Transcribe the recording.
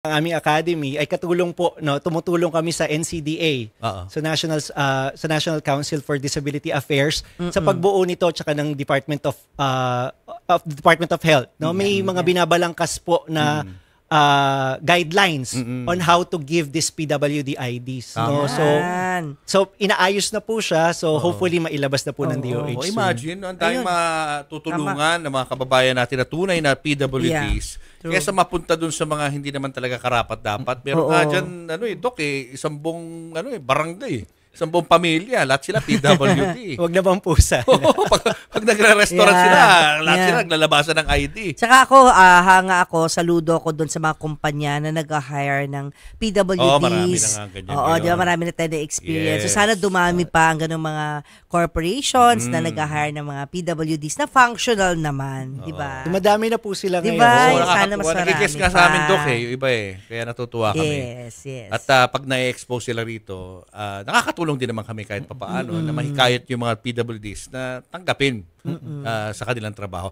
Ang aming academy ay katulong po, no, tumutulong kami sa NCDA, Oo. sa National Council for Disability Affairs sa pagbuo nito tsaka ng Department of Health, no. May mga binabalangkas po na guidelines on how to give this PWD IDs, no. So inaayos na po siya, so hopefully mailabas na po ng DOH soon. Imagine, ang tayong matutulungan ng mga kababayan natin na tunay na PWDs. Kesa mapunta dun sa mga hindi naman talaga karapat-dapat. Pero nga dyan, Doc, isang buong barangay. Isang buong pamilya, lahat sila PWD. Huwag na bang pusa. pag nagre-restaurant sila, lahat sila naglalabasan ng ID. Tsaka ako, hanga ako, saludo ako doon sa mga kumpanya na nag-hire ng PWDs. Marami na nga ganyan. Di ba, marami na tayo na experience. Yes. So sana dumami pa ang ganung mga corporations na nag-hire ng mga PWDs na functional naman, di ba? Dumadami na po sila Diba? ngayon. Sana mas marami Nag-guess nga sa amin, Doc, yung iba Kaya natutuwa kami. Yes. At pag na-expose sila rito, nakakatulong din naman kami kahit papaano na mahikayat yung mga PWDs na tanggapin sa kanilang trabaho.